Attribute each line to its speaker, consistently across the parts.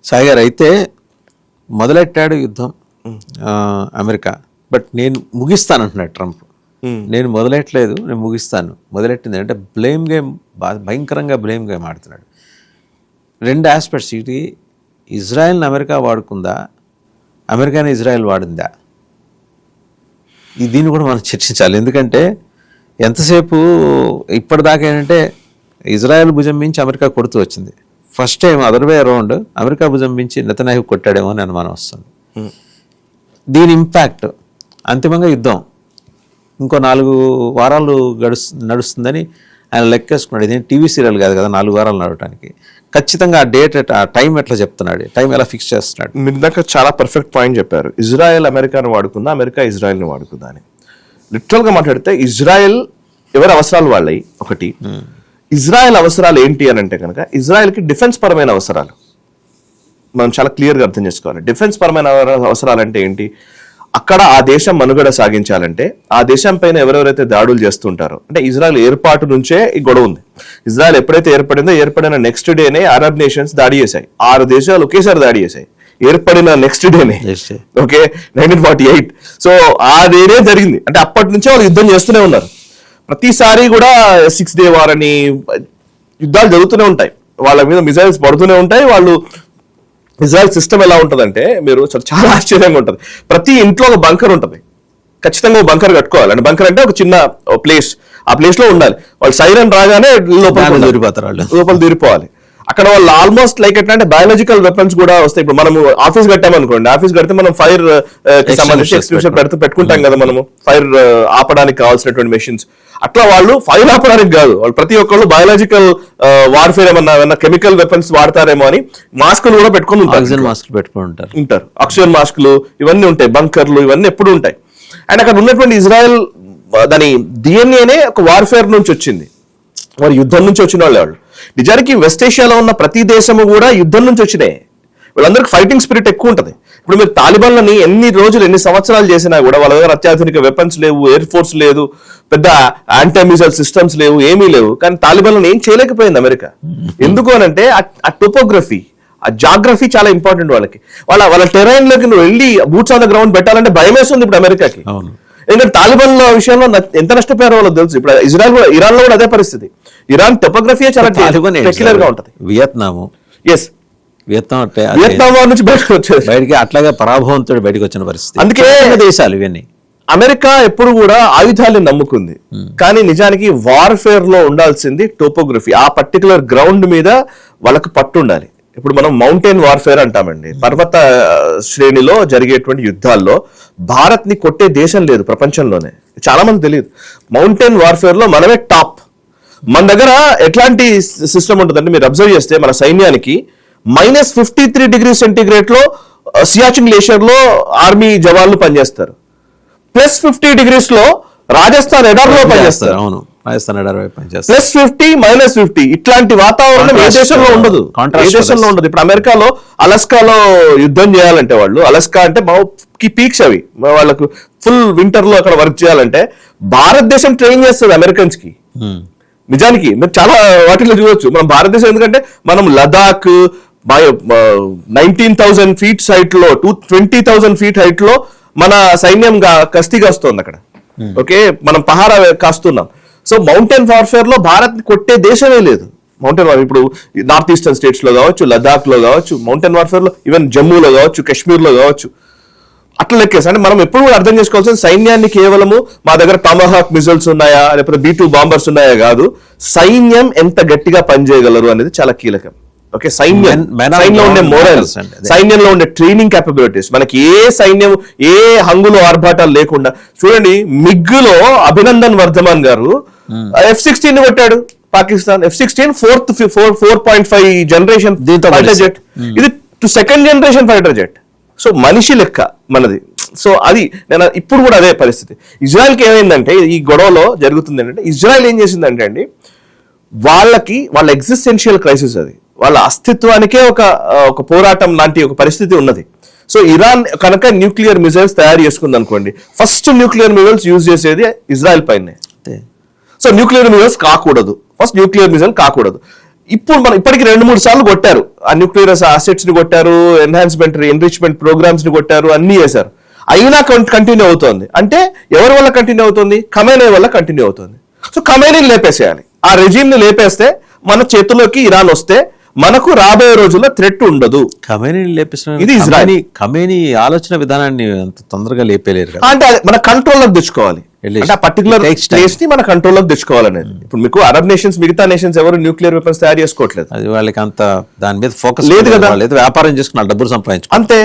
Speaker 1: సాయి గారు అయితే మొదలెట్టాడు యుద్ధం అమెరికా, బట్ నేను ముగిస్తానంటున్నాడు ట్రంప్. నేను మొదలెట్టలేదు, నేను ముగిస్తాను. మొదలెట్టింది అంటే బ్లేమ్ గేమ్, భయంకరంగా బ్లేమ్ గేమ్ ఆడుతున్నాడు. రెండు ఆస్పెక్ట్స్, ఇది ఇజ్రాయెల్ని అమెరికా వాడుకుందా, అమెరికాని ఇజ్రాయెల్ వాడిందా, దీన్ని కూడా మనం చర్చించాలి. ఎందుకంటే ఎంతసేపు ఇప్పటిదాకా ఏంటంటే ఇజ్రాయెల్ భుజం మించి అమెరికా కొడుతూ వచ్చింది. First time other way around America భుజం మించి నెతన్యాహు కొట్టాడేమో అని అనుమానం వస్తుంది. దీని ఇంపాక్ట్ అంతిమంగా యుద్ధం ఇంకో 4 వారాలు నడుస్తుందని ఆయన లెక్కేసుకున్నాడు. ఇది టీవీ సీరియల్ కాదు కదా 4 వారాలు నడవడానికి. ఖచ్చితంగా ఆ డేట్, ఆ టైం ఎట్లా చెప్తున్నాడు, టైం ఎలా ఫిక్స్ చేస్తున్నాడు?
Speaker 2: మీరు దాకా చాలా పర్ఫెక్ట్ పాయింట్ చెప్పారు. ఇజ్రాయెల్ అమెరికాను వాడుకుందా, అమెరికా ఇజ్రాయెల్ని వాడుకుందా అని. లిటరల్గా మాట్లాడితే ఇజ్రాయెల్ ఎవరి అవసరాలు వాళ్ళవి ఒకటి. ఇజ్రాయెల్ అవసరాలు ఏంటి అని అంటే కనుక ఇజ్రాయెల్కి డిఫెన్స్ పరమైన అవసరాలు మనం చాలా క్లియర్గా అర్థం చేసుకోవాలి. డిఫెన్స్ పరమైన అవసరాలు అంటే ఏంటి? అక్కడ ఆ దేశం మనుగడ సాగించాలంటే ఆ దేశం పైన ఎవరెవరైతే దాడులు చేస్తుంటారో, అంటే ఇజ్రాయెల్ ఏర్పాటు నుంచే ఈ గొడవ ఉంది. ఇజ్రాయెల్ ఎప్పుడైతే ఏర్పడిన నెక్స్ట్ డేనే అరబ్ నేషన్స్ దాడి చేశాయి. 6 దేశాలు ఒకేసారి దాడి చేశాయి ఏర్పడిన నెక్స్ట్ డేనే. ఓకే, 1948. సో ఆ డేనే జరిగింది. అంటే అప్పటి నుంచే వాళ్ళు యుద్ధం చేస్తూనే ఉన్నారు. ప్రతిసారి కూడా 6 డే వార్ అని యుద్ధాలు జరుగుతూనే ఉంటాయి, వాళ్ళ మీద మిసైల్స్ పడుతూనే ఉంటాయి. వాళ్ళు ఇజ్రాయెల్ సిస్టమ్ ఎలా ఉంటుందంటే మీరు చాలా ఆశ్చర్యంగా ఉంటుంది. ప్రతి ఇంట్లో ఒక బంకర్ ఉంటుంది, ఖచ్చితంగా ఒక బంకర్ కట్టుకోవాలి. అంటే బంకర్ అంటే ఒక చిన్న ప్లేస్, ఆ ప్లేస్ లో ఉండాలి. వాళ్ళు సైరన్ రాగానే లోపల దూరిపోవాలి. అక్కడ వాళ్ళు ఆల్మోస్ట్ లైక్ ఎట్లా అంటే బయాలజికల్ వెపన్స్ కూడా వస్తాయి. ఇప్పుడు మనం ఆఫీస్ కట్టామనుకోండి, ఆఫీస్ కడితే మనం ఫైర్ సంబంధించి ఎక్స్టింగ్విషర్ పెట్టుకుంటాం కదా మనము, ఫైర్ ఆపడానికి కావాల్సినటువంటి మెషిన్స్. అట్లా వాళ్ళు ఫైర్ ఆపడానికి కాదు, వాళ్ళు ప్రతి ఒక్కళ్ళు బయాలజికల్ వార్ఫేర్ ఏమన్నా కెమికల్ వెపన్స్ వాడతారేమో అని మాస్కులు కూడా పెట్టుకుని ఉంటారు. ఆక్సిజన్ మాస్కులు ఇవన్నీ ఉంటాయి, బంకర్లు ఇవన్నీ ఎప్పుడు ఉంటాయి. అండ్ అక్కడ ఉన్నటువంటి ఇజ్రాయెల్ దాని డిఎన్ఏనే ఒక వార్ఫేర్ నుంచి వచ్చింది, వారు యుద్ధం నుంచి వచ్చిన వాళ్ళు. నిజానికి వెస్ట్ ఏషియాలో ఉన్న ప్రతి దేశము కూడా యుద్ధం నుంచి వచ్చినాయి. వీళ్ళందరికీ ఫైటింగ్ స్పిరిట్ ఎక్కువ ఉంటుంది. ఇప్పుడు మీరు తాలిబాన్లని ఎన్ని రోజులు ఎన్ని సంవత్సరాలు చేసినా కూడా వాళ్ళ దగ్గర అత్యాధునిక వెపన్స్ లేవు, ఎయిర్ ఫోర్స్ లేదు, పెద్ద యాంటీ మిసైల్ సిస్టమ్స్ లేవు, ఏమీ లేవు. కానీ తాలిబాన్లను ఏం చేయలేకపోయింది అమెరికా. ఎందుకు అనంటే ఆ టోపోగ్రఫీ, ఆ జాగ్రఫీ చాలా ఇంపార్టెంట్ వాళ్ళకి. వాళ్ళ టెరైన్ లోకి నువ్వు వెళ్ళి బూట్స్ ఆన్ ద గ్రౌండ్ పెట్టాలంటే భయం వేస్తుంది ఇప్పుడు అమెరికాకి. ఎందుకంటే తాలిబాన్ విషయంలో ఎంత నష్టపోయారో వాళ్ళకి తెలుసు. ఇప్పుడు ఇరాన్ లో కూడా అదే పరిస్థితి. ఇరాన్ టోపోగ్రఫీ చాలా పెక్యులర్ గా ఉంటుంది.
Speaker 1: వియత్నాం
Speaker 2: నుంచి
Speaker 1: బయటికి అట్లాగే పరాభవంతో బయటకు వచ్చిన పరిస్థితి.
Speaker 2: అందుకే
Speaker 1: దేశాలు ఇవన్నీ.
Speaker 2: అమెరికా ఎప్పుడు కూడా ఆయుధాలను నమ్ముకుంది, కానీ నిజానికి వార్ఫేర్ లో ఉండాల్సింది టోపోగ్రఫీ. ఆ పర్టికులర్ గ్రౌండ్ మీద వాళ్ళకు పట్టు ఉండాలి. ఇప్పుడు మనం మౌంటైన్ వార్ఫేర్ అంటామండి. పర్వత శ్రేణిలో జరిగేటువంటి యుద్ధాల్లో భారత్ ని కొట్టే దేశం లేదు ప్రపంచంలోనే. చాలా మంది తెలియదు. మౌంటైన్ వార్ఫేర్ లో మనమే టాప్. మన దగ్గర ఎట్లాంటి సిస్టమ్ ఉంటుందంటే మీరు అబ్జర్వ్ చేస్తే మన సైన్యానికి -53 డిగ్రీ సెంటీగ్రేడ్ లో సియాచిన్ గ్లేషియర్ లో ఆర్మీ జవాన్లు పనిచేస్తారు. +50 degrees లో రాజస్థాన్ ఎడార్లో పనిచేస్తారు.
Speaker 1: అవును,
Speaker 2: +50 -50 ఇట్లాంటి వాతావరణం ఏ దేశంలో ఉండదు, ఏ దేశంలో ఉండదు. ఇప్పుడు అమెరికాలో అలస్కాలో యుద్ధం చేయాలంటే, వాళ్ళు అలస్కా అంటే పీక్స్ అవి, వాళ్ళకు ఫుల్ వింటర్ లో అక్కడ వర్క్ చేయాలంటే భారతదేశం ట్రైన్ చేస్తుంది అమెరికన్స్ కి. నిజానికి మీరు చాలా వాటిలో చూడొచ్చు మనం భారతదేశం. ఎందుకంటే మనం లదాఖ్ 19,000 feet హైట్ లో 20,000 feet హైట్ లో మన సైన్యం కస్తీగా వస్తుంది అక్కడ. ఓకే, మనం పహారా కాస్తున్నాం. సో మౌంటైన్ వార్ఫేర్ లో భారత్ కొట్టే దేశమే లేదు. మౌంటైన్ వార్ఫేర్ ఇప్పుడు నార్త్ ఈస్టర్న్ స్టేట్స్ లో కావచ్చు, లదాఖ్ లో కావచ్చు, మౌంటైన్ వార్ఫేర్ లో ఈవెన్ జమ్మూలో కావచ్చు, కాశ్మీర్ లో కావచ్చు, అట్లా లెక్కేసి. అంటే మనం ఎప్పుడు కూడా అర్థం చేసుకోవాల్సిన సైన్యాన్ని కేవలము మా దగ్గర టామహాక్ మిజైల్స్ ఉన్నాయా లేకపోతే B-2 బాంబర్స్ ఉన్నాయా కాదు, సైన్యం ఎంత గట్టిగా పనిచేయగలరు అనేది చాలా కీలకం. ఓకే, సైన్యంలో ఉండే మోరల్స్, సైన్యంలో ఉండే ట్రైనింగ్ క్యాపబిలిటీస్, మనకి ఏ సైన్యం ఏ హంగులు ఆర్భాటాలు లేకుండా. చూడండి, మిగ్గులో అభినందన్ వర్ధమాన్ గారు F-16 కొట్టాడు Pakistan. F-16 4.5 generation fighter jet, ఇది 2nd generation fighter jet. So మనిషి లెక్క మనది. సో అది నేను ఇప్పుడు కూడా అదే పరిస్థితి. ఇజ్రాయెల్కి ఏమైందంటే ఈ గొడవలో జరుగుతుంది ఏంటంటే, ఇజ్రాయెల్ ఏం చేసిందంటే అండి, వాళ్ళ ఎగ్జిస్టెన్షియల్ క్రైసిస్, అది వాళ్ళ అస్తిత్వానికే ఒక పోరాటం లాంటి ఒక పరిస్థితి ఉన్నది. సో ఇరాన్ కనుక న్యూక్లియర్ మిసైల్స్ తయారు చేసుకుంది అనుకోండి, ఫస్ట్ న్యూక్లియర్ మిసైల్స్ యూజ్ చేసేది ఇజ్రాయెల్ పైనే. సో న్యూక్లియర్ మిసైల్స్ కాకూడదు, ఫస్ట్ న్యూక్లియర్ మిసైల్ కాకూడదు. ఇప్పుడు మనం ఇప్పటికి 2-3 సార్లు కొట్టారు, ఆ న్యూక్లియర్ అసెట్స్ ని కొట్టారు, ఎన్రిచ్మెంట్ ప్రోగ్రామ్స్ ని కొట్టారు, అన్ని చేశారు, అయినా కంటిన్యూ అవుతోంది. అంటే ఎవరి వల్ల కంటిన్యూ అవుతుంది? ఖమేనీ వల్ల కంటిన్యూ అవుతుంది. సో ఖమేనీని లేపేసేయాలి. ఆ రెజీమ్ ని లేపేస్తే మన చేతుల్లోకి ఇరాన్ వస్తే మనకు రాబోయే రోజుల్లో థ్రెట్ ఉండదు.
Speaker 1: ఖమేనీని లేపేసిన
Speaker 2: ఇది ఇజ్రాయెల్.
Speaker 1: ఖమేనీ ఆలోచన విధానాన్ని అంత తొందరగా లేపేలేరు కదా.
Speaker 2: అంటే అది మన కంట్రోల్లోకి తెచ్చుకోవాలి, అంటే ఆ పర్టికులర్ ప్లేస్ ని మన కంట్రోల్లోకి తెచ్చుకోవాలనేది. ఇప్పుడు మీకు అరబ్ నేషన్స్, మిగతా నేషన్స్ ఎవరు న్యూక్లియర్ వెపన్స్ తయారు చేసుకోవట్లేదు,
Speaker 1: అది వాళ్ళకి అంత దాని మీద ఫోకస్
Speaker 2: లేదు కదా.
Speaker 1: వాళ్ళు ఏదో వ్యాపారం చేసుకున్నారు, డబ్బులు సంపాదించు
Speaker 2: అంతే.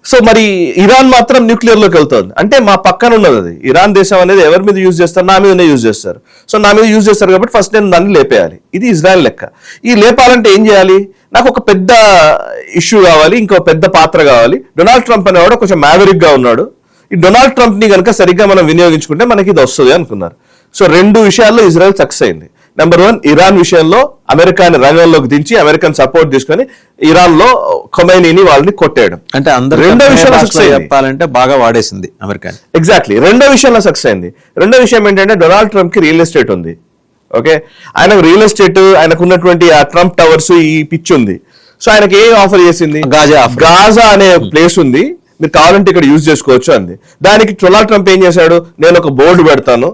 Speaker 2: సో మరి ఇరాన్ మాత్రం న్యూక్లియర్ లోకి వెళ్తుంది అంటే మా పక్కన ఉన్నది అది. ఇరాన్ దేశం అనేది ఎవరి మీద యూజ్ చేస్తారు? నా మీదనే యూజ్ చేస్తారు. సో నా మీద యూజ్ చేస్తారు కాబట్టి ఫస్ట్ నేను దాన్ని లేపేయాలి. ఇది ఇజ్రాయెల్ లెక్క. ఈ లేపాలంటే ఏం చేయాలి? నాకు ఒక పెద్ద ఇష్యూ కావాలి, ఇంకో పెద్ద పాత్ర కావాలి. డొనాల్డ్ ట్రంప్ అనేవాడు కొంచెం మ్యావరిక్ గా ఉన్నాడు. ఈ డొనాల్డ్ ట్రంప్ ని కనుక సరిగ్గా మనం వినియోగించుకుంటే మనకి ఇది వస్తుంది అనుకున్నారు. సో 2 విషయాల్లో ఇజ్రాయెల్ సక్సెస్ అయింది. నెంబర్ 1, ఇరాన్ విషయంలో అమెరికాని రంగంలోకి దించి అమెరికన్ సపోర్ట్ తీసుకొని ఇరాన్ లో ఖొమైనీని వాళ్ళని కొట్టేయడం.
Speaker 1: అంటే అందరూ
Speaker 2: రెండో విషయంలో సక్సెస్
Speaker 1: చెప్పాలంటే బాగా వాడేసింది అమెరికా.
Speaker 2: ఎగ్జాక్ట్లీ. రెండో విషయంలో సక్సెస్ అయింది. రెండో విషయం ఏంటంటే డొనాల్డ్ ట్రంప్ కి రియల్ ఎస్టేట్ ఉంది. ఓకే, ఆయనకు రియల్ ఎస్టేట్, ఆయనకు ఉన్నటువంటి ఆ ట్రంప్ టవర్స్, ఈ పిచ్ ఉంది. సో ఆయనకి ఏ ఆఫర్ చేసింది? గాజా అనే ప్లేస్ ఉంది, మీరు కావాలంటే ఇక్కడ యూజ్ చేసుకోవచ్చు అంది. దానికి డొనాల్డ్ ట్రంప్ ఏం చేశాడు? నేను ఒక బోర్డు పెడతాను,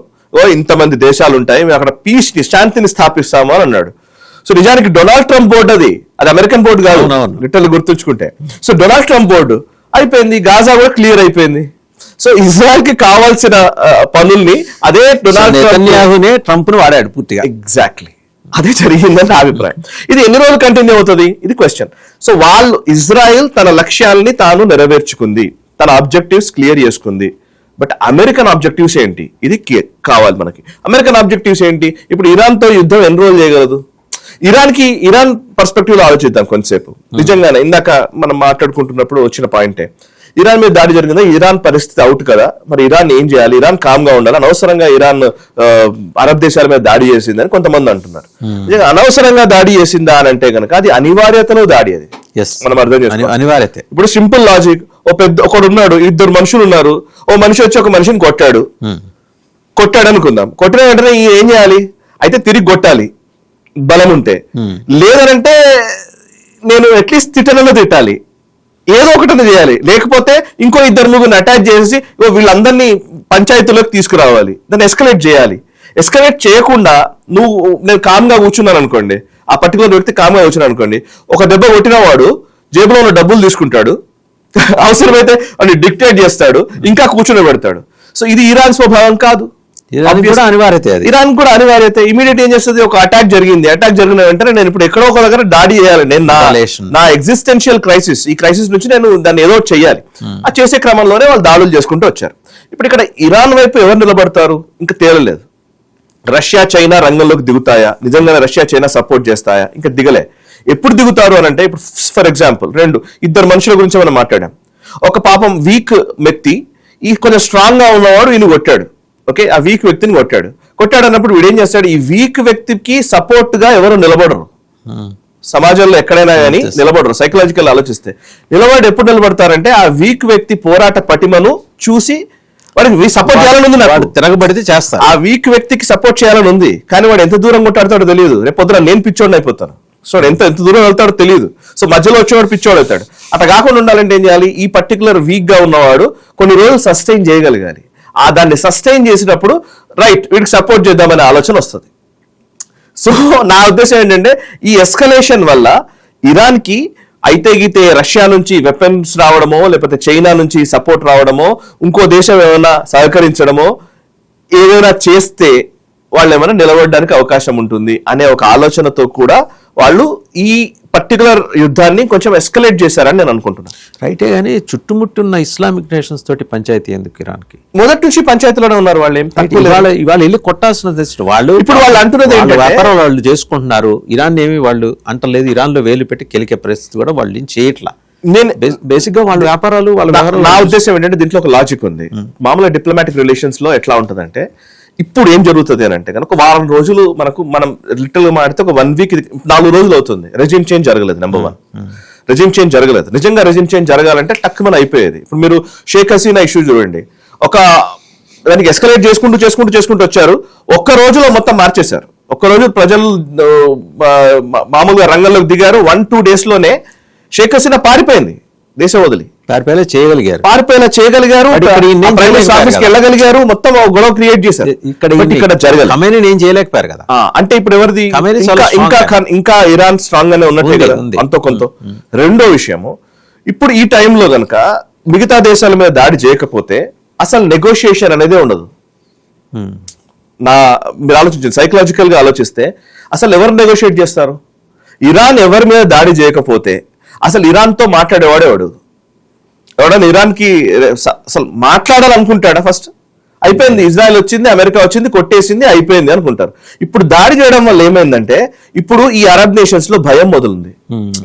Speaker 2: ఇంతమంది దేశాలు ఉంటాయి, మేము అక్కడ పీస్ ని, శాంతిని స్థాపిస్తాము అని అన్నాడు. సో నిజానికి డొనాల్డ్ ట్రంప్ బోర్డు అది అమెరికన్ బోర్డు కాదు, లిటరల్ గుర్తుంచుకుంటే. సో డొనాల్డ్ ట్రంప్ బోర్డు అయిపోయింది, గాజా కూడా క్లియర్ అయిపోయింది. సో ఇజ్రాయెల్ కి కావాల్సిన పనుల్ని అదే డొనాల్డ్
Speaker 1: ట్రంప్ ను వాడాడు పూర్తిగా.
Speaker 2: ఎగ్జాక్ట్లీ అదే జరిగిందని నా అభిప్రాయం. ఇది ఎన్ని రోజులు కంటిన్యూ అవుతుంది? ఇది క్వశ్చన్. సో ఇజ్రాయెల్ తన లక్ష్యాలని తాను నెరవేర్చుకుంది, తన ఆబ్జెక్టివ్స్ క్లియర్ చేసుకుంది. బట్ అమెరికన్ ఆబ్జెక్టివ్స్ ఏంటి? ఇది కావాలి మనకి. అమెరికన్ ఆబ్జెక్టివ్స్ ఏంటి? ఇప్పుడు ఇరాన్ తో యుద్ధం ఎన్ని రోజులు చేయగలదు? ఇరాన్ పర్స్పెక్టివ్ లో ఆలోచిద్దాం కొంతసేపు. నిజంగానే ఇందాక మనం మాట్లాడుకుంటున్నప్పుడు వచ్చిన పాయింటే, ఇరాన్ మీద దాడి జరిగిందా? ఇరాన్ పరిస్థితి అవుట్ కదా, మరి ఇరాన్ ఏం చేయాలి? ఇరాన్ కామ్ గా ఉండాలి. అనవసరంగా ఇరాన్ అరబ్ దేశాల మీద దాడి చేసిందని కొంతమంది అంటున్నారు. అనవసరంగా దాడి చేసిందా అని అంటే కనుక అది అనివార్యతలో దాడి. అది మనం అర్థం చేసుకోవాలి, అనివార్యత. ఇప్పుడు సింపుల్ లాజిక్, ఒకడు ఉన్నాడు, 2 మనుషులు ఉన్నారు, ఓ మనిషి వచ్చి ఒక మనిషిని కొట్టాడు అనుకుందాం. కొట్టిన వెంటనే ఏం చేయాలి? అయితే తిరిగి కొట్టాలి బలం ఉంటే. లేదనంటే నేను అట్లీస్ట్ తిట్టాలి, ఏదో ఒకటి చేయాలి. లేకపోతే ఇంకో 2-3 అటాచ్ చేసి వీళ్ళందరినీ పంచాయతీలోకి తీసుకురావాలి, దాన్ని ఎస్కలేట్ చేయాలి. ఎస్కలేట్ చేయకుండా నేను కామ్గా కూర్చున్నాను అనుకోండి, ఆ పర్టికులర్ వ్యక్తి కామ్గా కూర్చున్నాను అనుకోండి, ఒక దెబ్బ కొట్టిన వాడు జేబులో ఉన్న డబ్బులు తీసుకుంటాడు, అవసరమైతే అని డిక్టేట్ చేస్తాడు, ఇంకా కూర్చుని పెడతాడు. సో ఇది ఇరాన్ స్వభావం కాదు, ఇరాన్ కూడా అనివార్యత. ఇమీడియట్ ఏం చేస్తుంది? ఒక అటాక్ జరిగిన వెంటనే నేను ఇప్పుడు ఎక్కడో ఒక దగ్గర దాడి చేయాలి, నేను నా ఎగ్జిస్టెన్షియల్ క్రైసిస్, ఈ క్రైసిస్ నుంచి నేను దాన్ని ఏదో చేయాలి. ఆ చేసే క్రమంలోనే వాళ్ళు దాడులు చేసుకుంటూ వచ్చారు. ఇప్పుడు ఇక్కడ ఇరాన్ వైపు ఎవరు నిలబడతారు ఇంకా తేలలేదు. రష్యా చైనా రంగంలోకి దిగుతాయా? నిజంగానే రష్యా చైనా సపోర్ట్ చేస్తాయా? ఇంకా దిగలే. ఎప్పుడు దిగుతారు అని అంటే, ఇప్పుడు ఫర్ ఎగ్జాంపుల్ 2 మనుషుల గురించి మనం మాట్లాడాం. ఒక పాపం వీక్ వ్యక్తి, ఈ కొంచెం స్ట్రాంగ్ గా ఉన్నవాడు ఈయన కొట్టాడు. ఓకే, ఆ వీక్ వ్యక్తిని కొట్టాడు అన్నప్పుడు వీడేం చేస్తాడు? ఈ వీక్ వ్యక్తికి సపోర్ట్ గా ఎవరు నిలబడరు, సమాజంలో ఎక్కడైనా కానీ నిలబడరు. సైకలాజికల్ ఆలోచిస్తే ఎప్పుడు నిలబడతారంటే, ఆ వీక్ వ్యక్తి పోరాట పటిమను చూసి వాడికి సపోర్ట్ చేయాలని ఉంది,
Speaker 1: తిరగబడితే చేస్తారు.
Speaker 2: ఆ వీక్ వ్యక్తికి సపోర్ట్ చేయాలని ఉంది, కానీ వాడు ఎంత దూరం కొట్టాడతాడో తెలియదు. రేపు పొద్దున నేను పిచ్చోడిని అయిపోతాను. సో ఎంత దూరం వెళ్తాడో తెలియదు. సో మధ్యలో వచ్చేవాడు పిచ్చోడు అవుతాడు. అట్లా కాకుండా ఉండాలంటే ఏం చేయాలి? ఈ పర్టికులర్ వీక్ గా ఉన్నవాడు కొన్ని రోజులు సస్టైన్ చేయగలగాలి. దాన్ని సస్టైన్ చేసినప్పుడు రైట్, వీడికి సపోర్ట్ చేద్దామనే ఆలోచన వస్తుంది. సో నా ఉద్దేశం ఏంటంటే, ఈ ఎస్కలేషన్ వల్ల ఇరాన్ కి అయితే గీతే రష్యా నుంచి వెపన్స్ రావడమో, లేకపోతే చైనా నుంచి సపోర్ట్ రావడమో, ఇంకో దేశం ఏమైనా సహకరించడమో, ఏదైనా చేస్తే వాళ్ళు ఏమైనా నిలబడడానికి అవకాశం ఉంటుంది అనే ఒక ఆలోచనతో కూడా వాళ్ళు ఈ పర్టికులర్ యుద్ధాన్ని కొంచెం ఎస్కలేట్ చేశారని నేను అనుకుంటున్నాను.
Speaker 1: రైటే, కానీ చుట్టుముట్టున్న ఇస్లామిక్ నేషన్స్ తోటి పంచాయతీ ఎందుకు? ఇరాన్ కి
Speaker 2: మొదటి నుంచి పంచాయతీలోనే ఉన్నారు వాళ్ళు.
Speaker 1: ఇవాళ వెళ్ళి కొట్టాల్సిన వాళ్ళు ఇప్పుడు వాళ్ళు అంటున్నది వ్యాపారం వాళ్ళు చేసుకుంటున్నారు. ఇరాన్ ఏమి వాళ్ళు అంటలేదు, ఇరాన్ లో వేలు పెట్టి కెలికే పరిస్థితి కూడా వాళ్ళు చేయట్లా.
Speaker 2: నేను
Speaker 1: బేసిక్ గా వాళ్ళ వ్యాపారాలు
Speaker 2: నా ఉద్దేశం ఏంటంటే, దీంట్లో ఒక లాజిక్ ఉంది. మామూలుగా డిప్లొమాటిక్ రిలేషన్స్ లో ఎట్లా ఉంటదంటే, ఇప్పుడు ఏం జరుగుతుంది అని అంటే కనుక వారం రోజులు మనం లిటిల్ మాడితే ఒక 1 వీక్ 4 రోజులు అవుతుంది. రెజిమ్ చేంజ్ జరగలేదు. నెంబర్ 1, రెజిమ్ చేంజ్ జరగలేదు. నిజంగా రెజిమ్ చేంజ్ జరగాలంటే టక్కుమని అయిపోయేది. ఇప్పుడు మీరు షేక్ హసీనా ఇష్యూ చూడండి. ఒక దానికి ఎస్కలేట్ చేసుకుంటూ వచ్చారు. ఒక్క రోజులో మొత్తం మార్చేశారు. ఒక్క రోజు ప్రజలు మామూలుగా రంగంలోకి దిగారు. 1-2 days లోనే షేక్ హసీనా పారిపోయింది దేశం వదిలి.
Speaker 1: పారిపోయేలా చేయగలిగారు,
Speaker 2: ప్రైవేట్ ఆఫీస్కి వెళ్ళగలిగారు, మొత్తం గొడవ క్రియేట్ చేశారు. ఇక్కడ జరగాలి.
Speaker 1: ఖమేనీ ఏం చేయలేకపోయారు కదా.
Speaker 2: అంటే ఇప్పుడు ఎవరిది ఇంకా ఇరాన్ స్ట్రాంగ్ గానే ఉన్నట్టే కదా అంతో కొంత. రెండో విషయము, ఇప్పుడు ఈ టైంలో గనక మిగతా దేశాల మీద దాడి చేయకపోతే అసలు నెగోషియేషన్ అనేది ఉండదు. మీరు ఆలోచించండి, సైకలాజికల్ గా ఆలోచిస్తే అసలు ఎవరు నెగోషియేట్ చేస్తారు? ఇరాన్ ఎవరి మీద దాడి చేయకపోతే అసలు ఇరాన్ తో మాట్లాడేవాడేవాడు? ఎవడన్నా ఇరాన్ కి అసలు మాట్లాడాలనుకుంటాడా? ఫస్ట్ అయిపోయింది, ఇజ్రాయెల్ వచ్చింది, అమెరికా వచ్చింది, కొట్టేసింది, అయిపోయింది అనుకుంటారు. ఇప్పుడు దాడి చేయడం వల్ల ఏమైందంటే ఇప్పుడు ఈ అరబ్ నేషన్స్ లో భయం మొదలుంది.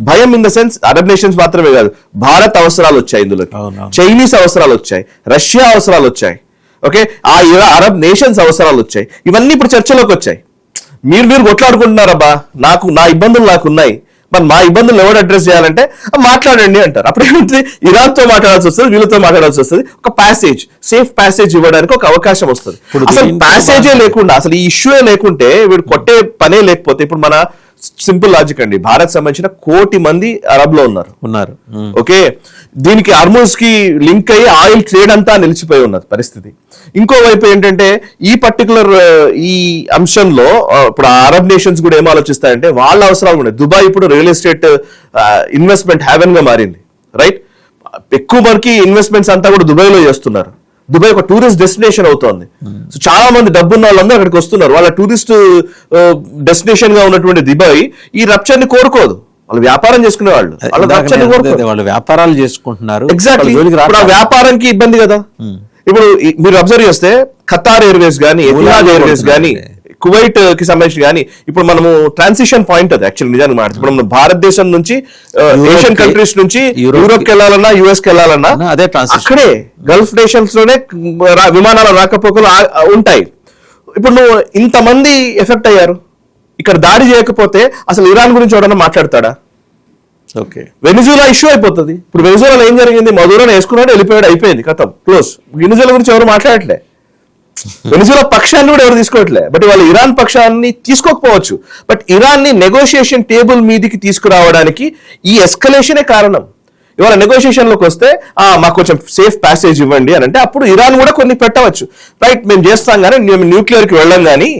Speaker 2: భయం in the sense Arab nations మాత్రమే కాదు, భారత్ అవసరాలు వచ్చాయి ఇందులో, చైనీస్ అవసరాలు వచ్చాయి, రష్యా అవసరాలు వచ్చాయి, ఓకే, ఆ అరబ్ నేషన్స్ అవసరాలు వచ్చాయి. ఇవన్నీ ఇప్పుడు చర్చలోకి వచ్చాయి. మీరు కొట్లాడుకుంటున్నారబ్బా, నా ఇబ్బందులు నాకున్నాయి, మరి మా ఇబ్బందులు ఎవరు అడ్రస్ చేయాలంటే మాట్లాడండి అంటారు. అప్పుడు ఏమిటి, ఇరాన్ తో మాట్లాడాల్సి వస్తుంది, వీళ్ళతో మాట్లాడాల్సి వస్తుంది. ఒక ప్యాసేజ్, సేఫ్ ప్యాసేజ్ ఇవ్వడానికి ఒక అవకాశం వస్తుంది. అసలు ప్యాసేజే లేకుండా, అసలు ఈ ఇష్యూ లేకుంటే, వీడు కొట్టే పనే లేకపోతే, ఇప్పుడు మన సింపుల్ లాజిక్ అండి, భారత్ సంబంధించిన 1 కోటి మంది అరబ్ లో ఉన్నారు. ఓకే, దీనికి హార్మోజ్ కి లింక్ అయ్యి ఆయిల్ ట్రేడ్ అంతా నిలిచిపోయి ఉన్నది పరిస్థితి. ఇంకోవైపు ఏంటంటే ఈ పర్టికులర్ ఈ అంశంలో ఇప్పుడు అరబ్ నేషన్స్ కూడా ఏం ఆలోచిస్తాయంటే వాళ్ళ అవసరాలు ఉన్నాయి. దుబాయ్ ఇప్పుడు రియల్ ఎస్టేట్ ఇన్వెస్ట్మెంట్ హ్యావెన్ గా మారింది, రైట్? ఎక్కువ మనకి ఇన్వెస్ట్మెంట్స్ అంతా కూడా దుబాయ్ లో చేస్తున్నారు. దుబాయ్ ఒక టూరిస్ట్ డెస్టినేషన్ అవుతోంది. సో చాలా మంది డబ్బున్న వాళ్ళందరూ అక్కడికి వస్తున్నారు. వాళ్ళ టూరిస్ట్ డెస్టినేషన్ గా ఉన్నటువంటి దుబాయ్ ఈ రప్చర్ ని కోరుకోదు. వాళ్ళు వ్యాపారం చేసుకునే వాళ్ళు
Speaker 1: వ్యాపారాలు చేసుకుంటున్నారు.
Speaker 2: ఎగ్జాక్ట్లీ, వ్యాపారానికి ఇబ్బంది కదా. ఇప్పుడు మీరు అబ్జర్వ్ చేస్తే ఖతార్ ఎయిర్వేస్ గానీ, ఎతిహాద్ ఎయిర్వేస్ గానీ, కువైట్ కి సంబంధించి కానీ ఇప్పుడు మనము ట్రాన్సిషన్ పాయింట్ అది యాక్చువల్ నిజానికి మాట. ఇప్పుడు మనం భారతదేశం నుంచి ఏషియన్ కంట్రీస్ నుంచి యూరోప్ కి వెళ్ళాలన్నా, యుఎస్ కి వెళ్ళాలన్నా అక్కడే గల్ఫ్ నేషన్స్ లోనే విమానాల రాకపోకలు ఉంటాయి. ఇప్పుడు నువ్వు ఇంతమంది ఎఫెక్ట్ అయ్యారు, ఇక్కడ దాడి చేయకపోతే అసలు ఇరాన్ గురించి ఎవడన్నా మాట్లాడతాడా?
Speaker 1: ఓకే,
Speaker 2: వెనిజులా ఇష్యూ అయిపోతుంది. ఇప్పుడు వెనిజులాలో ఏం జరిగింది, మధురాను వేసుకున్నాడు, వెళ్ళిపోయాడు, అయిపోయింది, కథం, క్లోజ్. వెనిజులా గురించి ఎవరు మాట్లాడట్లే, వెనిజులా పక్షాన్ని కూడా ఎవరు తీసుకోవట్లే. బట్ వాళ్ళు ఇరాన్ పక్షాన్ని తీసుకోకపోవచ్చు, బట్ ఇరాన్ ని నెగోషియేషన్ టేబుల్ మీదకి తీసుకురావడానికి ఈ ఎస్కలేషనే కారణం. ఇవాళ నెగోషియేషన్ లోకి వస్తే మాకు కొంచెం సేఫ్ ప్యాసేజ్ ఇవ్వండి అని అంటే అప్పుడు ఇరాన్ కూడా కొన్ని పెట్టవచ్చు, రైట్, మేము చేస్తాం కానీ మేము న్యూక్లియర్ కి వెళ్ళాం, కానీ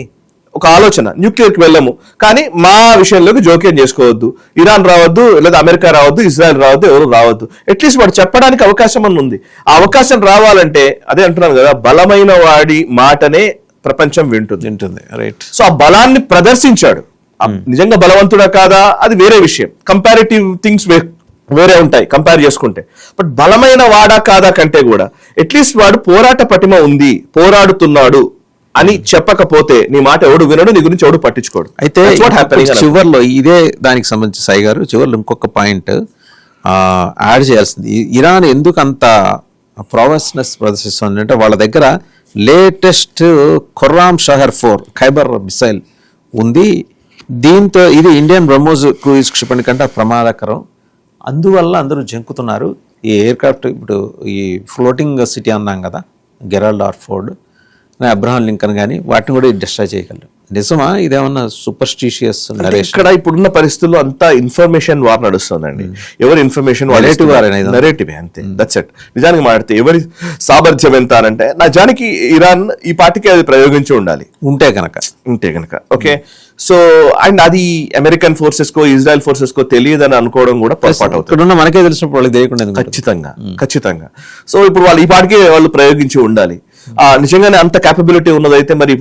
Speaker 2: ఒక ఆలోచన, న్యూక్లియర్ కి వెళ్ళము కానీ మా విషయంలోకి జోక్యం చేసుకోవద్దు, ఇరాన్ రావద్దు, లేదా అమెరికా రావద్దు, ఇజ్రాయెల్ రావద్దు, ఎవరు రావద్దు. అట్లీస్ట్ వాడు చెప్పడానికి అవకాశం అని ఉంది. ఆ అవకాశం రావాలంటే అదే అంటున్నాను కదా, బలమైన వాడి మాటనే ప్రపంచం వింటుంది, రైట్? సో ఆ బలాన్ని ప్రదర్శించాడు. నిజంగా బలవంతుడా కాదా అది వేరే విషయం, కంపారిటివ్ థింగ్స్ వేరే ఉంటాయి కంపేర్ చేసుకుంటే. బట్ బలమైన వాడా కాదా కంటే కూడా అట్లీస్ట్ వాడు పోరాట పటిమ ఉంది, పోరాడుతున్నాడు అని చెప్పకపోతే నీ మాట ఎవడు వినడు, నీ గురించి ఎవడు పట్టించుకోడు.
Speaker 1: అయితే చివర్లో ఇదే దానికి సంబంధించి సాయి గారు చివర్లో ఇంకొక పాయింట్ యాడ్ చేయాల్సింది. ఇరాన్ ఎందుకు అంత ప్రావెస్నెస్ ప్రదర్శిస్తుంది అంటే వాళ్ళ దగ్గర లేటెస్ట్ ఖుర్రామ్ షహర్ 4 ఖైబర్ మిసైల్ ఉంది. దీంతో ఇది ఇండియన్ బ్రహ్మోస్ క్రూయిజ్ క్షిపణి కంటే ప్రమాదకరం, అందువల్ల అందరూ జంకుతున్నారు. ఈ ఎయిర్ క్రాఫ్ట్ ఇప్పుడు ఈ ఫ్లోటింగ్ సిటీ అన్నాం కదా, గెరాల్డ్ ఆర్ఫోర్డ్, అబ్రహాం లింకన్ కానీ వాటిని కూడా డిస్ట్రాయ్ చేయగలరు. నిజమా ఇదేమన్నా సూపర్స్టిషియస్ నరేషన్?
Speaker 2: ఇక్కడ ఇప్పుడున్న పరిస్థితుల్లో అంతా ఇన్ఫర్మేషన్ వార్ నడుస్తుందండి. ఎవరి ఇన్ఫర్మేషన్ నరేటివ్ అంతే, దట్స్ ఇట్. నిజానికి మాట్లాడితే ఎవరి సామర్థ్యం ఎంత అంటే నిజానికి ఇరాన్ ఈ పార్టీకి అది ప్రయోగించి ఉంటే గనక ఓకే. సో అండ్ అది అమెరికన్ ఫోర్సెస్ కో ఇజ్రాయెల్ ఫోర్సెస్ కో తెలియదని అనుకోవడం కూడా పొరపాటు అవుతుంది.
Speaker 1: మనకే తెలిసినప్పుడు వాళ్ళకి తెలియకుండా
Speaker 2: ఖచ్చితంగా. సో ఇప్పుడు వాళ్ళు ఈ పార్టీకి వాళ్ళు ప్రయోగించి ఉండాలి. నిజంగానే అంత క్యాపబిలిటీ ఉన్నదైతే మరి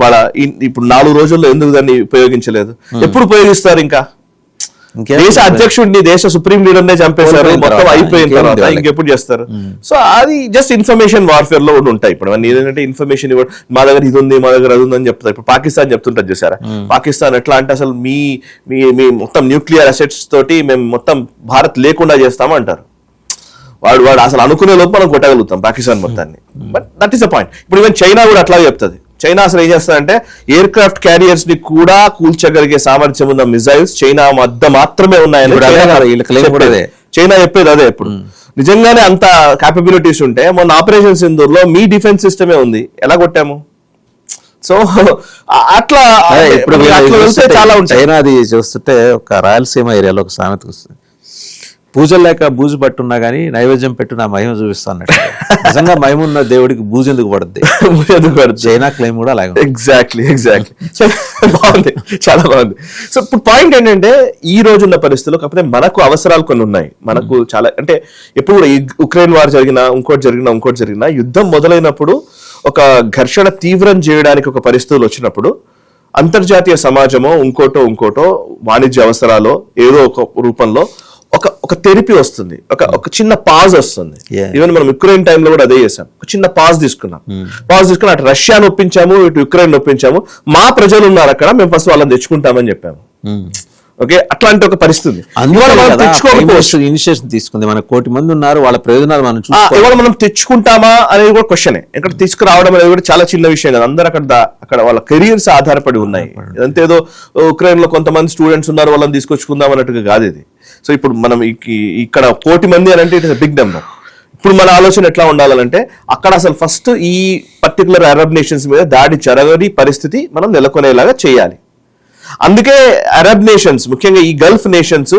Speaker 2: ఇప్పుడు 4 రోజుల్లో ఎందుకు దాన్ని ఉపయోగించలేదు? ఎప్పుడు ఉపయోగిస్తారు? ఇంకా దేశ అధ్యక్షుడిని, దేశ సుప్రీం లీడర్ నే చంపేశారు, మొత్తం అయిపోయిన తర్వాత ఇంకెప్పుడు చేస్తారు? సో అది జస్ట్ ఇన్ఫర్మేషన్ వార్ఫేర్ లో ఉంటాయి. ఇప్పుడు ఏంటంటే ఇన్ఫర్మేషన్ మా దగ్గర ఇది ఉంది, మా దగ్గర అది ఉంది అని చెప్తారు. ఇప్పుడు పాకిస్తాన్ చెప్తుంటారు చూసారా, పాకిస్తాన్ ఎట్లా అంటే అసలు మీ మొత్తం న్యూక్లియర్ అసెట్స్ తోటి మేము మొత్తం భారత్ లేకుండా చేస్తాము అంటారు. వాడు అసలు అనుకునే లోపు మనం కొట్టగలుగుతాం పాకిస్తాన్ మొత్తాన్ని. But that is the point. ఇప్పుడు ఈవెన్ చైనా కూడా అట్లా చెప్తుంది. చైనా అసలు ఏం చేస్తారంటే ఎయిర్ క్రాఫ్ట్ క్యారియర్స్ ని కూడా కూల్చగలిగే సామర్థ్యం ఉన్న మిజైల్స్ చైనా వద్ద మాత్రమే ఉన్నాయని చైనా చెప్పేది అదే. ఇప్పుడు నిజంగానే అంత క్యాపబిలిటీస్ ఉంటే మొన్న ఆపరేషన్ సింధూర్లో మీ డిఫెన్స్ సిస్టమే ఉంది, ఎలా కొట్టాము? సో అట్లా
Speaker 1: ఇప్పుడు
Speaker 2: అట్లా వెళ్తే చాలా ఉంటాయి.
Speaker 1: చైనా అది చూస్తుంటే ఒక రాయలసీమ ఏరియాలో ఒక సామెత వస్తుంది, పూజలు లేక బూజు పట్టున్నా కానీ నైవేద్యం పెట్టు నా మహిమ చూపిస్తాను. నిజంగా మహిమ ఉన్న దేవుడికి బూజు ఎందుకు పడుద్ది? చైనా క్లెయిమ్ కూడా అలాగే.
Speaker 2: ఎగ్జాక్ట్లీ బాగుంది, చాలా బాగుంది. సో ఇప్పుడు పాయింట్ ఏంటంటే ఈ రోజున్న పరిస్థితుల్లో కాకపోతే మనకు అవసరాలు కొన్ని ఉన్నాయి. మనకు చాలా అంటే ఎప్పుడు కూడా ఉక్రెయిన్ వార్ జరిగినా ఇంకోటి జరిగినా యుద్ధం మొదలైనప్పుడు ఒక ఘర్షణ తీవ్రం చేయడానికి ఒక పరిస్థితులు వచ్చినప్పుడు అంతర్జాతీయ సమాజమో ఇంకోటో వాణిజ్య అవసరాలు ఏదో ఒక రూపంలో ఒక థెరపీ వస్తుంది, ఒక చిన్న పాజ్ వస్తుంది. ఈవెన్ మనం యుక్రెయిన్ టైంలో కూడా అదే చేసాం, ఒక చిన్న పాజ్ తీసుకుని అటు రష్యాను ఒప్పించాము, ఇటు యుక్రెయిన్ ఒప్పించాము. మా ప్రజలు ఉన్నారు అక్కడ, మేము ఫస్ట్ వాళ్ళని తెచ్చుకుంటామని చెప్పాము. ఓకే, అట్లాంటి ఒక పరిస్థితి
Speaker 1: ఇనిషియేషన్ తీసుకుంది. మన 1 కోటి మంది ఉన్నారు, వాళ్ళ ప్రయోజనాలు మనం
Speaker 2: ఇవాళ మనం తెచ్చుకుంటామా అనేది కూడా క్వశ్చన్. ఇక్కడ తీసుకురావడం అనేది కూడా చాలా చిన్న విషయం కదా. అందరూ అక్కడ వాళ్ళ కెరియర్స్ ఆధారపడి ఉన్నాయి. ఇదంతా ఏదో ఉక్రెయిన్ లో కొంతమంది స్టూడెంట్స్ ఉన్నారు వాళ్ళని తీసుకొచ్చుకుందాం అన్నట్టుగా కాదు ఇది. సో ఇప్పుడు మనం ఇక్కడ 1 కోటి మంది అని అంటే ఇట్ ఇస్ బిగ్ నెంబర్. ఇప్పుడు మన ఆలోచన ఎట్లా ఉండాలంటే అక్కడ అసలు ఫస్ట్ ఈ పర్టికులర్ అరబ్ నేషన్స్ మీద దాడి జరగని పరిస్థితి మనం నెలకొనేలాగా చేయాలి. అందుకే అరబ్ నేషన్స్, ముఖ్యంగా ఈ గల్ఫ్ నేషన్స్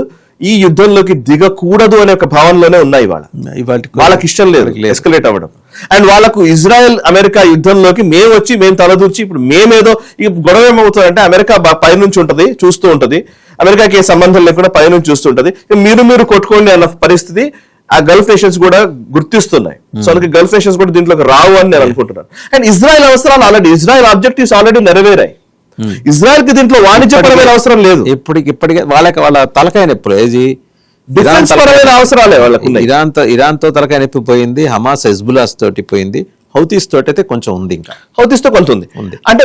Speaker 2: ఈ యుద్ధంలోకి దిగకూడదు అనే ఒక భావనలోనే ఉన్నాయి. వాళ్ళకి ఇష్టం లేదు ఎస్కలేట్ అవ్వడం. అండ్ వాళ్ళకు ఇజ్రాయెల్ అమెరికా యుద్ధంలోకి మేము తలదూర్చి ఇప్పుడు మేమేదో ఈ గొడవ ఏమవుతుందంటే అమెరికా పైనుంచి ఉంటది, చూస్తూ ఉంటది, అమెరికాకి ఏ సంబంధం లేకుండా పైనుంచి చూస్తుంటది, మీరు కొట్టుకోండి అన్న పరిస్థితి ఆ గల్ఫ్ నేషన్స్ కూడా గుర్తిస్తున్నాయి. సో అందుకే గల్ఫ్ నేషన్స్ కూడా దీంట్లోకి రావు అని నేను అనుకుంటున్నాను. అండ్ ఇజ్రాయెల్ అవసరాలు ఆల్రెడీ, ఇజ్రాయెల్ ఆబ్జెక్టివ్స్ ఆల్రెడీ నెరవేరాయి. ఇజ్రాయెల్ కి దీంట్లో వాణిజ్యపరమైన అవసరం లేదు.
Speaker 1: ఇప్పటికే వాళ్ళ తలకాయ నొప్పులు
Speaker 2: డిఫెన్స్ పరమైన అవసరాలే వాళ్ళకు.
Speaker 1: ఇరాన్ తో తలకాయ నొప్పి పోయింది, హమాస్ హెజ్బుల్లాస్ తోటి పోయింది, హౌతీస్ తోటి అయితే కొంచెం ఉంది, ఇంకా
Speaker 2: హౌతీస్ తో కొంత ఉంది. అంటే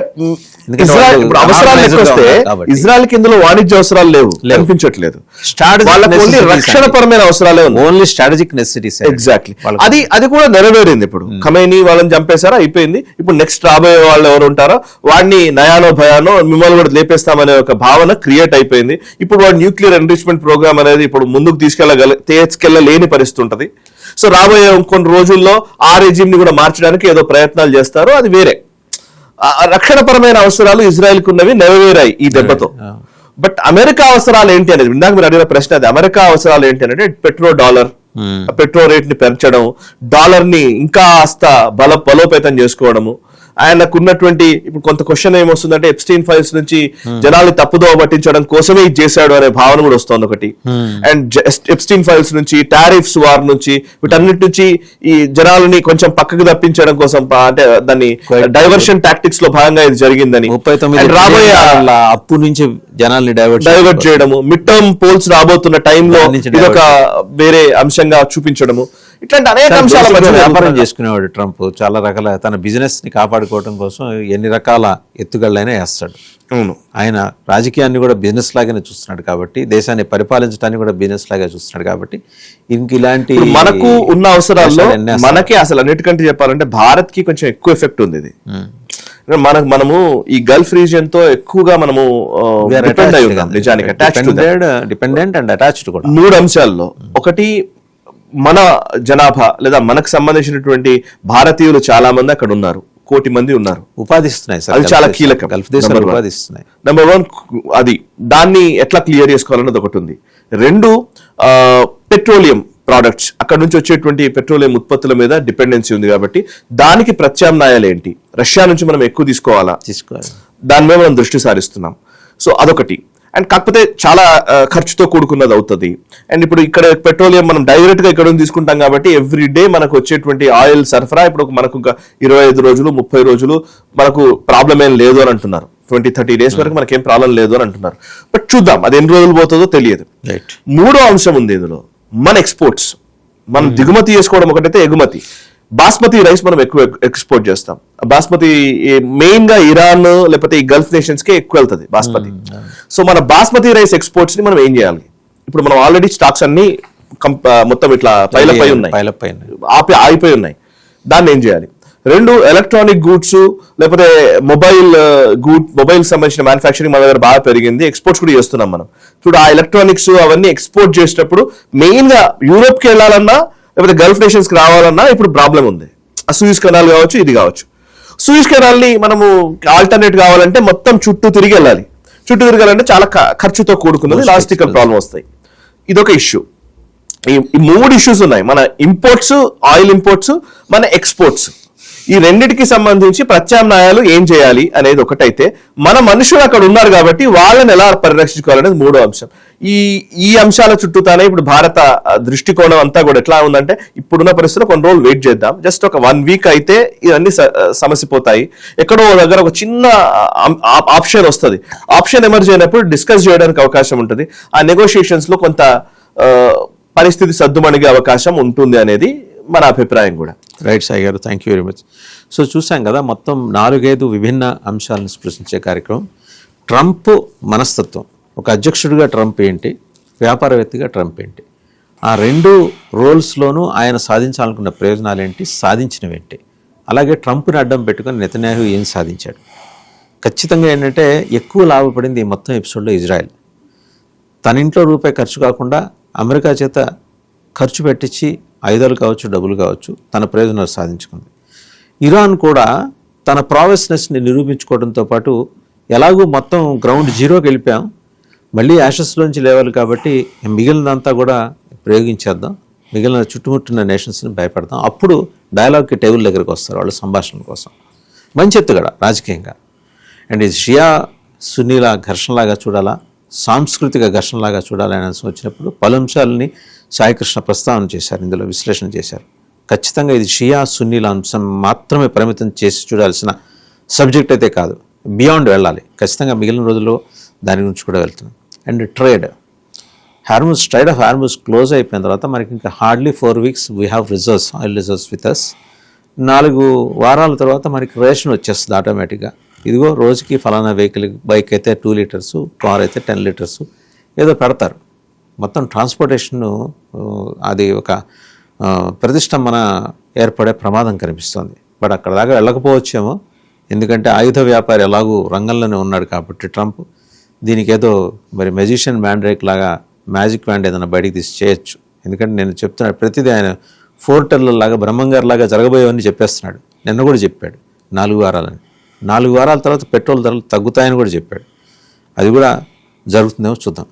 Speaker 2: ఇజ్రాయెల్ కి ఇందులో వాణిజ్య అవసరాలు లేవు, కనిపించట్లేదు. రక్షణ పరమైన అవసరాలే
Speaker 1: ఓన్లీ స్ట్రాటజిక్ నెసెసిటీస్.
Speaker 2: ఎగ్జాక్ట్లీ, అది కూడా నెరవేరింది. ఇప్పుడు ఖమేనీ వాళ్ళని చంపేశారా, అయిపోయింది. ఇప్పుడు నెక్స్ట్ రాబోయే వాళ్ళు ఎవరు ఉంటారో వాడిని నయానో భయానో మిమ్మల్ని కూడా లేపేస్తామనే ఒక భావన క్రియేట్ అయిపోయింది. ఇప్పుడు వాడు న్యూక్లియర్ ఎన్రిచ్మెంట్ ప్రోగ్రామ్ అనేది ఇప్పుడు ముందుకు తీసుకెళ్లలేని పరిస్థితి ఉంటది. సో రాబోయే కొన్ని రోజుల్లో ఆ రెజిమ్ ని కూడా మార్చడానికి ఏదో ప్రయత్నాలు చేస్తారు, అది వేరే. రక్షణపరమైన అవసరాలు ఇజ్రాయెల్ కు ఉన్నవి నెరవేరాయి ఈ దెబ్బతో. బట్ అమెరికా అవసరాలు ఏంటి అనేది ఇందాక మీరు అడిగిన ప్రశ్న అది. అమెరికా అవసరాలు ఏంటి అంటే పెట్రో రేట్ ని పెంచడం, డాలర్ ని ఇంకా బలోపేతం చేసుకోవడము. ఆయనకున్నటువంటి ఇప్పుడు కొంత క్వశ్చన్ ఏమొస్తుందంటే ఎప్స్టీన్ ఫైల్స్ నుంచి జనాల్ని తప్పుదోవ పట్టించడం కోసమే ఇది చేశాడు అనే భావన కూడా వస్తుంది ఒకటి. అండ్ ఎప్స్టీన్ ఫైల్స్ నుంచి, టారిఫ్స్ వార్ నుంచి, వీటన్నిటి నుంచి ఈ జనాలని కొంచెం పక్కకు తప్పించడం కోసం, అంటే దాన్ని డైవర్షన్ టాక్టిక్స్ లో భాగంగా ఇది జరిగిందని, రాబోయే
Speaker 1: అప్పు నుంచి జనాల్ని
Speaker 2: డైవర్ట్ చేయడము, మిడ్ టర్మ్ పోల్స్ రాబోతున్న టైంలో ఇదొక వేరే అంశంగా చూపించడము, ఇట్లాంటి అనేక అంశాల మధ్య
Speaker 1: వ్యాపారం చేసుకునేవాడు ట్రంప్. చాలా రకాల తన బిజినెస్ ని కాపాడుకోవడం కోసం ఎన్ని రకాల ఎత్తుగళ్ళైనా వేస్తాడు.
Speaker 2: అవును,
Speaker 1: ఆయన రాజకీయాన్ని కూడా బిజినెస్ లాగానే చూస్తున్నాడు కాబట్టి, దేశాన్ని పరిపాలించడానికి కూడా బిజినెస్ లాగా చూస్తున్నాడు కాబట్టి, ఇంక ఇలాంటి
Speaker 2: మనకు ఉన్న అవసరాల్లో మనకి అసలు అన్నిటికంటే చెప్పాలంటే భారత్ కి కొంచెం ఎక్కువ ఎఫెక్ట్ ఉంది ఇది. మనము ఈ గల్ఫ్ రీజియన్ తో ఎక్కువగా మనము డిపెండ్ అయి ఉన్నాం, నిజానికి
Speaker 1: డిపెండెంట్ అండ్ అటాచ్డ్ కూడా.
Speaker 2: 3 అంశాల్లో. ఒకటి, మన జనాభా లేదా మనకు సంబంధించినటువంటి భారతీయులు చాలా మంది అక్కడ ఉన్నారు, 1 కోటి మంది ఉన్నారు,
Speaker 1: ఉపాధిస్తున్నాయి.
Speaker 2: అది చాలా కీలకం.
Speaker 1: గల్ఫ్ దేశాలు ఉపాధిస్తున్నాయి.
Speaker 2: నెంబర్ 1 అది, దాన్ని ఎట్లా క్లియర్ చేసుకోవాలన్నది ఒకటి ఉంది. 2, పెట్రోలియం ప్రోడక్ట్స్, అక్కడ నుంచి వచ్చేటువంటి పెట్రోలియం ఉత్పత్తుల మీద డిపెండెన్సీ ఉంది కాబట్టి దానికి ప్రత్యామ్నాయాలు ఏంటి, రష్యా నుంచి మనం ఎక్కువ తీసుకోవాలి, దాని మీద మనం దృష్టి సారిస్తున్నాం. సో అదొకటి. అండ్ కాకపోతే చాలా ఖర్చుతో కూడుకున్నది అవుతుంది. అండ్ ఇప్పుడు ఇక్కడ పెట్రోలియం మనం డైరెక్ట్ గా ఇక్కడ తీసుకుంటాం కాబట్టి ఎవ్రీ డే మనకు వచ్చేటువంటి ఆయిల్ సరఫరా ఇప్పుడు మనకు 25 రోజులు 30 రోజులు మనకు ప్రాబ్లం ఏం లేదు అని అంటున్నారు. 20-30 డేస్ వరకు మనకేం ప్రాబ్లం లేదు అని అంటున్నారు. బట్ చూద్దాం అది ఎన్ని రోజులు పోతుందో తెలియదు. 3వ అంశం ఉంది ఇందులో, మన ఎక్స్పోర్ట్స్. మనం దిగుమతి చేసుకోవడం ఒకటైతే, ఎగుమతి. బాస్మతి రైస్ మనం ఎక్కువ ఎక్స్పోర్ట్ చేస్తాం. బాస్మతి మెయిన్ గా ఇరాన్ లేకపోతే ఈ గల్ఫ్ నేషన్స్ కే ఎక్కువ వెళ్తుంది బాస్మతి. సో మన బాస్మతి రైస్ ఎక్స్పోర్ట్స్ ని మనం ఏం చేయాలి? ఇప్పుడు మనం ఆల్రెడీ స్టాక్స్ అన్ని మొత్తం ఇట్లా పైలప్ అయి ఉన్నాయి, ఆగిపోయి ఉన్నాయి. దాన్ని ఏం చేయాలి? 2, ఎలక్ట్రానిక్ గూడ్స్ లేకపోతే మొబైల్ సంబంధించిన మ్యానుఫ్యాక్చరింగ్ మన దగ్గర బాగా పెరిగింది, ఎక్స్పోర్ట్స్ కూడా చేస్తున్నాం మనం. చూడు, ఆ ఎలక్ట్రానిక్స్ అవన్నీ ఎక్స్పోర్ట్ చేసేటప్పుడు మెయిన్ గా యూరోప్ కి వెళ్ళాలన్నా లేకపోతే గల్ఫ్ నేషన్స్కి రావాలన్నా ఇప్పుడు ప్రాబ్లం ఉంది. ఆ సూయిజ్ కెనాల్ కావచ్చు, ఇది కావచ్చు. సూయిజ్ కెనాల్ని మనము ఆల్టర్నేట్ కావాలంటే మొత్తం చుట్టూ తిరిగి వెళ్ళాలి. చుట్టూ తిరగాలంటే చాలా ఖర్చుతో కూడుకున్నది, లాజిస్టికల్ ప్రాబ్లం వస్తాయి. ఇదొక ఇష్యూ. ఈ 3 ఇష్యూస్ ఉన్నాయి. మన ఇంపోర్ట్స్, ఆయిల్ ఇంపోర్ట్స్, మన ఎక్స్పోర్ట్స్. ఈ రెండిటికి సంబంధించి ప్రత్యామ్నాయాలు ఏం చేయాలి అనేది ఒకటైతే, మన మనుషులు అక్కడ ఉన్నారు కాబట్టి వాళ్ళని ఎలా పరిరక్షించుకోవాలనేది 3వ అంశం. ఈ అంశాల చుట్టూతానే ఇప్పుడు భారత దృష్టికోణం అంతా కూడా ఎట్లా ఉందంటే, ఇప్పుడున్న పరిస్థితుల్లో కొన్ని రోజులు వెయిట్ చేద్దాం, జస్ట్ ఒక 1 వీక్ అయితే ఇవన్నీ సమసిపోతాయి. ఎక్కడో దగ్గర ఒక చిన్న ఆప్షన్ వస్తుంది. ఆప్షన్ ఎమర్జ్ అయినప్పుడు డిస్కస్ చేయడానికి అవకాశం ఉంటుంది. ఆ నెగోషియేషన్స్ లో కొంత పరిస్థితి సద్దుమణిగే అవకాశం ఉంటుంది అనేది మన అభిప్రాయం కూడా.
Speaker 1: రైట్ సాయి గారు, thank you very much. So చూసాం కదా, మొత్తం 4-5 విభిన్న అంశాలను స్పృశించే కార్యక్రమం. ట్రంప్ మనస్తత్వం, ఒక అధ్యక్షుడిగా ట్రంప్ ఏంటి, వ్యాపారవేత్తగా ట్రంప్ ఏంటి, ఆ 2 రోల్స్లోనూ ఆయన సాధించాలనుకున్న ప్రయోజనాలు ఏంటి, సాధించినవేంటి, అలాగే ట్రంప్ని అడ్డం పెట్టుకొని నెతన్యాహు ఏం సాధించాడు. ఖచ్చితంగా ఏంటంటే ఎక్కువ లాభపడింది ఈ మొత్తం ఎపిసోడ్లో ఇజ్రాయెల్. తన ఇంట్లో రూపాయి ఖర్చు కాకుండా అమెరికా చేత ఖర్చు పెట్టించి ఆయుధాలు కావచ్చు, డబ్బులు కావచ్చు, తన ప్రయోజనాలు సాధించుకుంది. ఇరాన్ కూడా తన ప్రావెస్నెస్ని నిరూపించుకోవడంతో పాటు ఎలాగూ మొత్తం గ్రౌండ్ జీరోకి వెళ్ళిపోయాం, మళ్ళీ యాషెస్లోంచి లేవాలి కాబట్టి మిగిలినంతా కూడా ప్రయోగించేద్దాం, మిగిలిన చుట్టుముట్టిన నేషన్స్ని భయపడదాం, అప్పుడు డైలాగ్కి టేబుల్ దగ్గరికి వస్తారు వాళ్ళు సంభాషణ కోసం. మంచి ఎత్తుగడ రాజకీయంగా. అండ్ ఇది షియా సున్నీల ఘర్షణలాగా చూడాలా, సాంస్కృతిక ఘర్షణలాగా చూడాలని అంశం వచ్చినప్పుడు పలు అంశాలని సాయికృష్ణ ప్రస్తావన చేశారు, ఇందులో విశ్లేషణ చేశారు. ఖచ్చితంగా ఇది షియా సున్నీల అంశం మాత్రమే పరిమితం చేసి చూడాల్సిన సబ్జెక్ట్ అయితే కాదు, బియాండ్ వెళ్ళాలి. ఖచ్చితంగా మిగిలిన రోజుల్లో దాని గురించి కూడా వెళ్తున్నాం. And trade, strait of Hormuz close అయిపోయిన తర్వాత మనకి ఇంకా hardly 4 weeks we have reserves, oil reserves with us. 4 వారాల తర్వాత మనకి రేషన్ వచ్చేస్తుంది ఆటోమేటిక్గా. ఇదిగో రోజుకి ఫలానా బైక్ అయితే 2 లీటర్స్, కార్ అయితే 10 లీటర్స్ ఏదో పెడతారు. మొత్తం ట్రాన్స్పోర్టేషన్ అది ఒక ప్రతిష్టంభన ఏర్పడే ప్రమాదం కనిపిస్తుంది. బట్ అక్కడ దాకా వెళ్ళకపోవచ్చేమో, ఎందుకంటే ఆయుధ వ్యాపారి ఎలాగూ రంగంలోనే ఉన్నాడు కాబట్టి ట్రంప్ దీనికి ఏదో మరి మెజిషియన్ మ్యాండ్రేక్ లాగా మ్యాజిక్ వ్యాండ్ ఏదైనా బయటికి తీసి చేయొచ్చు. ఎందుకంటే నేను చెప్తున్నాడు ప్రతిదీ ఆయన 4 టెర్లలాగా బ్రహ్మంగారిలాగా జరగబోయేవన్నీ చెప్పేస్తున్నాడు. నిన్న కూడా చెప్పాడు 4 వారాలని. 4 వారాల తర్వాత పెట్రోల్ ధరలు తగ్గుతాయని కూడా చెప్పాడు. అది కూడా జరుగుతుందేమో చూద్దాం.